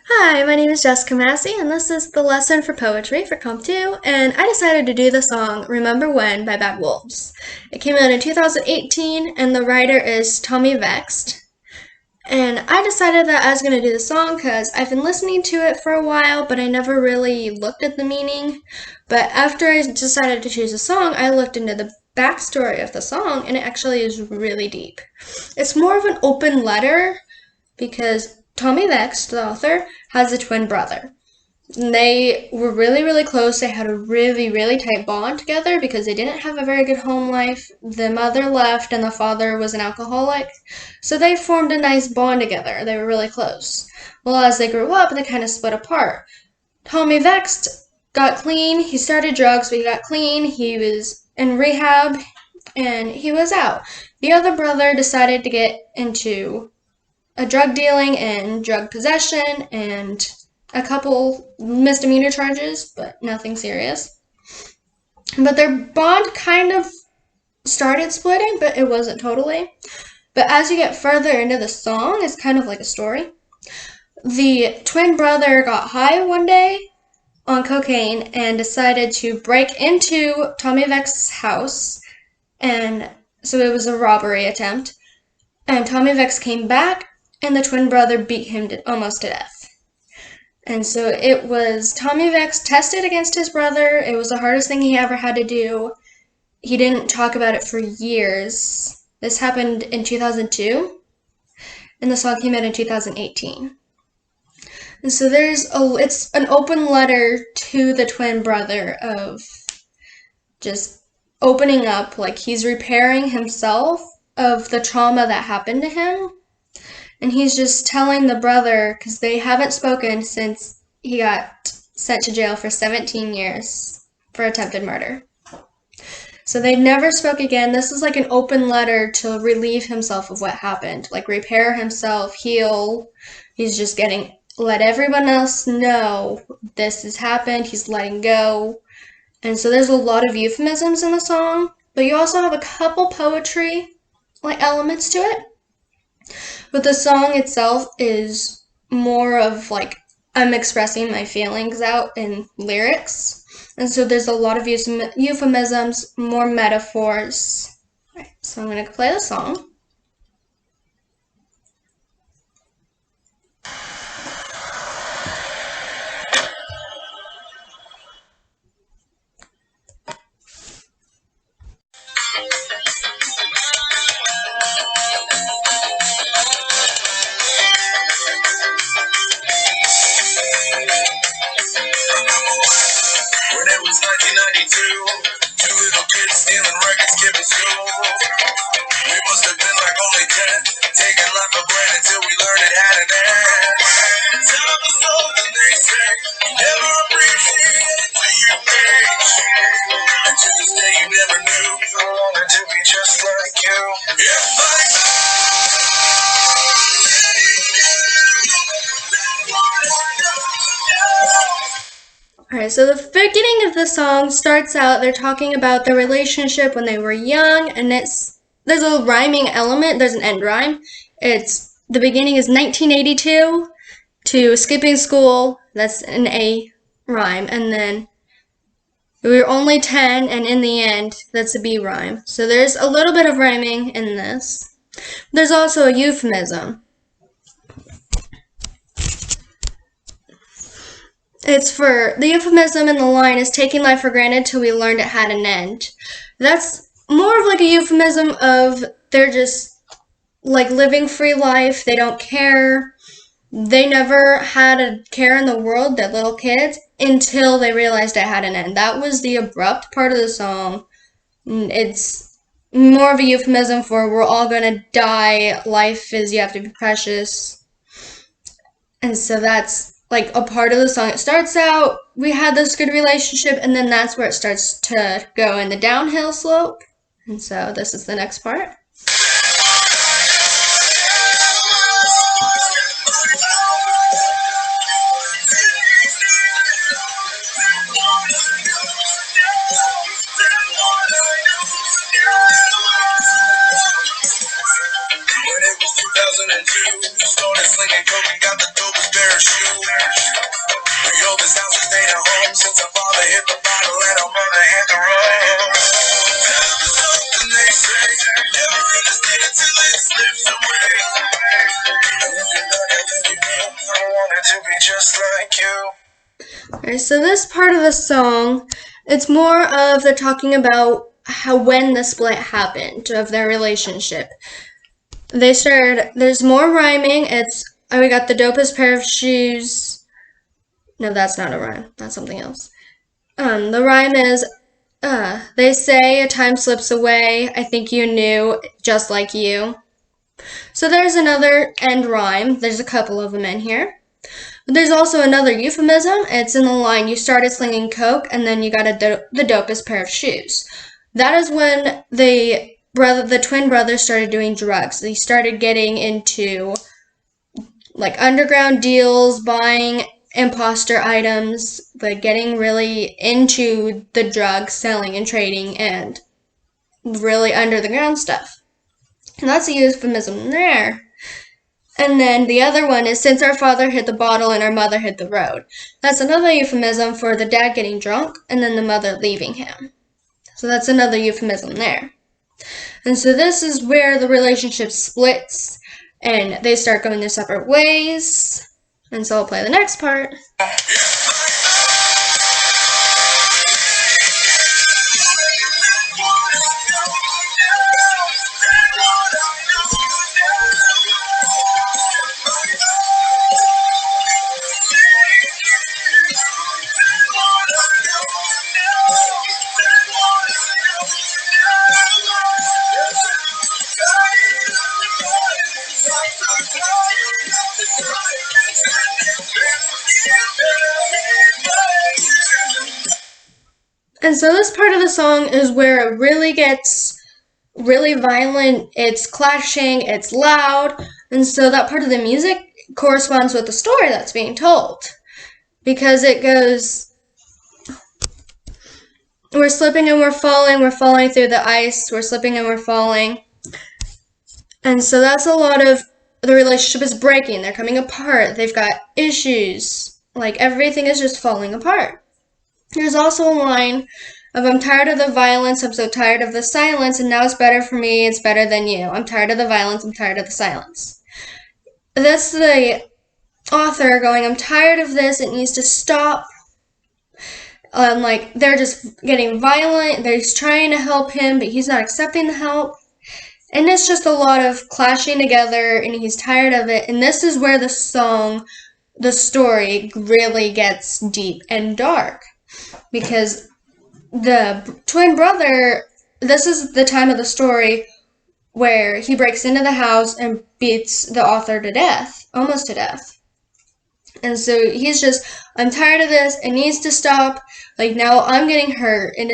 Hi, my name is Jessica Massey, and this is the lesson for poetry for Comp 2, and I decided to do the song Remember When by Bad Wolves. It came out in 2018, and the writer is Tommy Vext. And I decided that I was going to do the song because I've been listening to it for a while, but I never really looked at the meaning. But after I decided to choose a song, I looked into the backstory of the song, and it actually is really deep. It's more of an open letter because Tommy Vext, the author, has a twin brother. And they were really, really close. They had a really, really tight bond together because they didn't have a very good home life. The mother left and the father was an alcoholic. So they formed a nice bond together. They were really close. Well, as they grew up, they kind of split apart. Tommy Vext got clean. He started drugs, but he got clean. He was in rehab and he was out. The other brother decided to get into a drug dealing and drug possession and a couple misdemeanor charges, but nothing serious. But their bond kind of started splitting, but it wasn't totally. But as you get further into the song, it's kind of like a story. The twin brother got high one day on cocaine and decided to break into Tommy Vext's house, and so it was a robbery attempt. And Tommy Vext came back, and the twin brother beat him almost to death. And so it was Tommy Vext tested against his brother. It was the hardest thing he ever had to do. He didn't talk about it for years. This happened in 2002, and the song came out in 2018. And so it's an open letter to the twin brother of just opening up, like he's repairing himself of the trauma that happened to him. And he's just telling the brother, because they haven't spoken since he got sent to jail for 17 years for attempted murder. So they never spoke again. This is like an open letter to relieve himself of what happened, like repair himself, heal. He's just let everyone else know this has happened. He's letting go. And so there's a lot of euphemisms in the song, but you also have a couple poetry like elements to it. But the song itself is more of like I'm expressing my feelings out in lyrics. And so there's a lot of euphemisms, more metaphors. All right, so I'm going to play the song. When it was 1992, two little kids stealing records, skipping school. We must have been like only 10, taking life for granted until we learned it had an end. Time was old and they say, never appreciate what you made. And to this day you never knew I wanted to be just like you. If I Alright, so the beginning of the song starts out, they're talking about their relationship when they were young, and there's a rhyming element, there's an end rhyme. The beginning is 1982 to skipping school, that's an A rhyme, and then we were only 10, and in the end, that's a B rhyme. So there's a little bit of rhyming in this. There's also a euphemism. The euphemism in the line is taking life for granted till we learned it had an end. That's more of like a euphemism of they're just like living free life. They don't care. They never had a care in the world, they're little kids, until they realized it had an end. That was the abrupt part of the song. It's more of a euphemism for we're all gonna die. Life is, you have to be precious. And so that's like a part of the song. It starts out, we had this good relationship, and then that's where it starts to go in the downhill slope. And so this is the next part. When it was 2002, started slinging coke and got the dopest pair of shoes. this house has stayed at home since our father hit the bottle and our mother hit the road. Time is something they say, never understand it till it slips away. And you can learn everything you need. I wanted to be just like you. Alright, so this part of the song, it's more of they're talking about when the split happened of their relationship. There's more rhyming. We got the dopest pair of shoes. No, that's not a rhyme. That's something else. The rhyme is, they say a time slips away. I think you knew, just like you. So there's another end rhyme. There's a couple of them in here. But there's also another euphemism. It's in the line, you started slinging coke, and then you got the dopest pair of shoes. That is when the twin brothers started doing drugs. They started getting into like underground deals, buying imposter items, like getting really into the drug selling and trading and really under the ground stuff. And that's a euphemism there. And then the other one is since our father hit the bottle and our mother hit the road. That's another euphemism for the dad getting drunk and then the mother leaving him. So that's another euphemism there. And so this is where the relationship splits and they start going their separate ways. And so I'll play the next part. And so this part of the song is where it really gets really violent, it's clashing, it's loud, and so that part of the music corresponds with the story that's being told. Because it goes, we're slipping and we're falling through the ice, we're slipping and we're falling. And so that's a lot of, the relationship is breaking, they're coming apart, they've got issues, like everything is just falling apart. There's also a line of, I'm tired of the violence, I'm so tired of the silence, and now it's better for me, it's better than you. I'm tired of the violence, I'm tired of the silence. That's the author going, I'm tired of this, it needs to stop. Like, they're just getting violent, they're trying to help him, but he's not accepting the help. And it's just a lot of clashing together, and he's tired of it. And this is where the song, the story, really gets deep and dark. Because the twin brother, this is the time of the story where he breaks into the house and beats the author to death, almost to death. And so he's just, I'm tired of this, it needs to stop, like now I'm getting hurt, and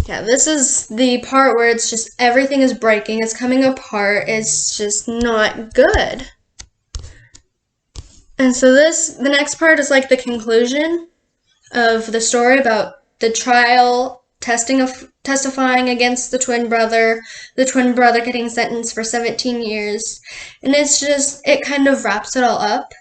yeah, this is the part where it's just everything is breaking, it's coming apart, it's just not good. And so the next part is like the conclusion of the story about the trial, testifying against the twin brother getting sentenced for 17 years. And it's just, it kind of wraps it all up.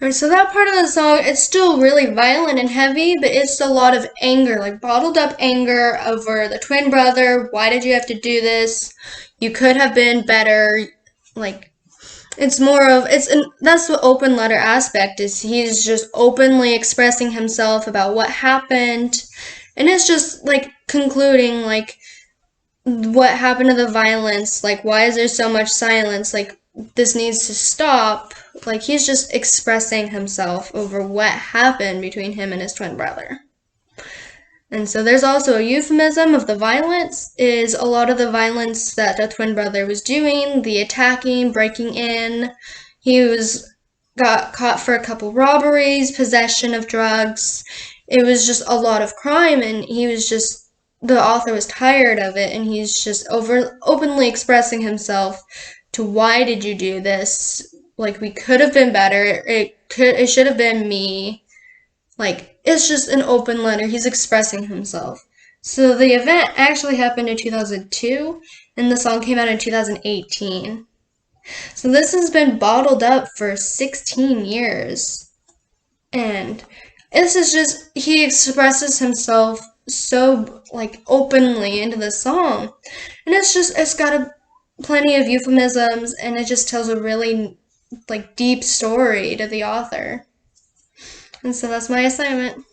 Alright, so that part of the song, it's still really violent and heavy, but it's a lot of anger, like bottled up anger over the twin brother. Why did you have to do this? You could have been better. Like, it's more of, that's the open letter aspect, is he's just openly expressing himself about what happened. And it's just like concluding, like, what happened to the violence, like, why is there so much silence, like, this needs to stop. Like, he's just expressing himself over what happened between him and his twin brother. And so there's also a euphemism of the violence, is a lot of the violence that the twin brother was doing, the attacking, breaking in. He got caught for a couple robberies, possession of drugs. It was just a lot of crime, and the author was tired of it, and he's just openly expressing himself to why did you do this? Like, we could have been better. It should have been me. Like, it's just an open letter. He's expressing himself. So the event actually happened in 2002, and the song came out in 2018. So this has been bottled up for 16 years. And this is just, he expresses himself so, like, openly into the song. And it's got plenty of euphemisms, and it just tells a really, like, deep story to the author. And so that's my assignment.